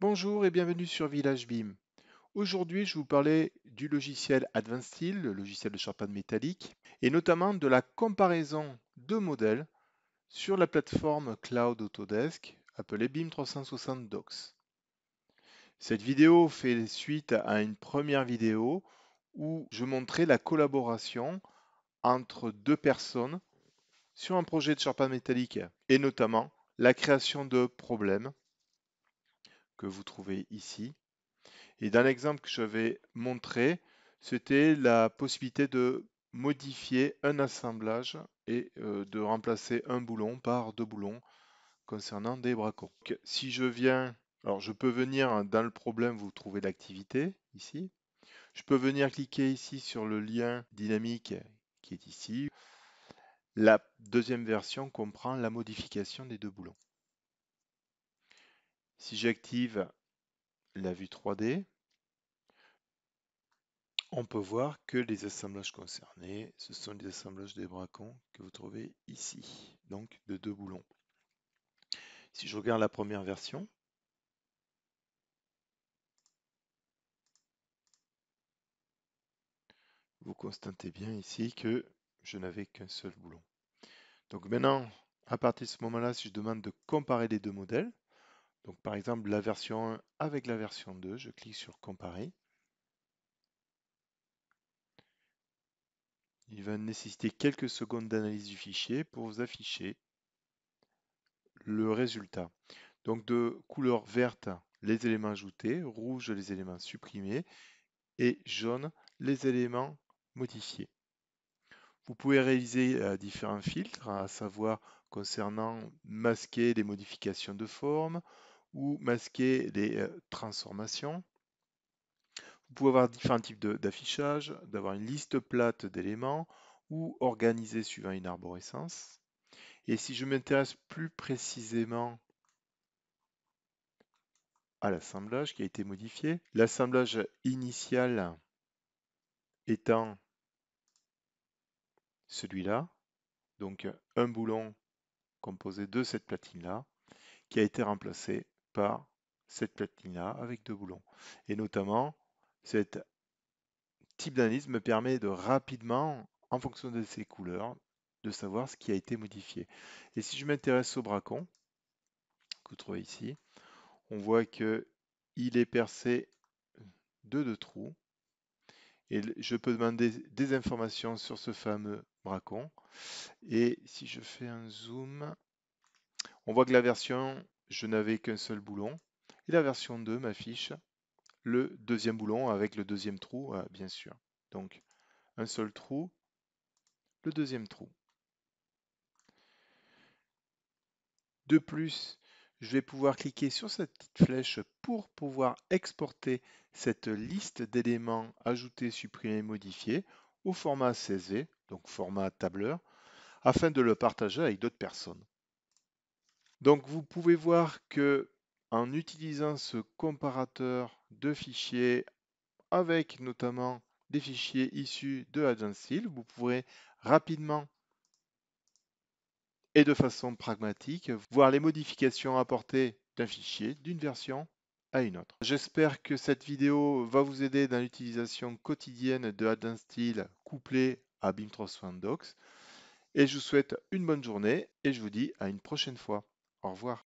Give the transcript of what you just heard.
Bonjour et bienvenue sur Village BIM. Aujourd'hui, je vais vous parler du logiciel Advanced Steel, le logiciel de charpente métallique, et notamment de la comparaison de modèles sur la plateforme Cloud Autodesk appelée BIM 360 Docs. Cette vidéo fait suite à une première vidéo où je montrais la collaboration entre deux personnes sur un projet de charpente métallique et notamment la création de problèmes que vous trouvez ici. Et dans l'exemple que je vais montrer, c'était la possibilité de modifier un assemblage et de remplacer un boulon par deux boulons concernant des bracons. Donc, si je viens, alors je peux venir dans le problème, vous trouvez l'activité ici. Je peux venir cliquer ici sur le lien dynamique qui est ici. La deuxième version comprend la modification des deux boulons. Si j'active la vue 3D, on peut voir que les assemblages concernés, ce sont les assemblages des bracons que vous trouvez ici, donc de deux boulons. Si je regarde la première version, vous constatez bien ici que je n'avais qu'un seul boulon. Donc maintenant, à partir de ce moment-là, si je demande de comparer les deux modèles, donc par exemple la version 1 avec la version 2, je clique sur comparer. Il va nécessiter quelques secondes d'analyse du fichier pour vous afficher le résultat. Donc de couleur verte, les éléments ajoutés, rouge, les éléments supprimés, et jaune, les éléments modifiés. Vous pouvez réaliser différents filtres, à savoir concernant masquer les modifications de forme ou masquer les transformations. Vous pouvez avoir différents types d'affichage, d'avoir une liste plate d'éléments ou organiser suivant une arborescence. Et si je m'intéresse plus précisément à l'assemblage qui a été modifié, l'assemblage initial étant celui-là, donc un boulon composé de cette platine-là, qui a été remplacé par cette platine-là avec deux boulons. Et notamment, cet type d'analyse me permet de rapidement, en fonction de ces couleurs, de savoir ce qui a été modifié. Et si je m'intéresse au bracon, que vous trouvez ici, on voit que il est percé de deux trous. Et je peux demander des informations sur ce fameux bracon. Et si je fais un zoom, on voit que la version, je n'avais qu'un seul boulon. Et la version 2 m'affiche le deuxième boulon avec le deuxième trou, bien sûr. Donc, un seul trou, le deuxième trou. De plus, je vais pouvoir cliquer sur cette petite flèche pour pouvoir exporter cette liste d'éléments ajoutés, supprimés, modifiés au format CSV, donc format tableur, afin de le partager avec d'autres personnes. Donc vous pouvez voir que en utilisant ce comparateur de fichiers avec notamment des fichiers issus de Advanced Steel, vous pourrez rapidement et de façon pragmatique voir les modifications apportées d'un fichier, d'une version à une autre. J'espère que cette vidéo va vous aider dans l'utilisation quotidienne de Advanced Steel couplé à BIM 360 Docs. Et je vous souhaite une bonne journée et je vous dis à une prochaine fois. Au revoir.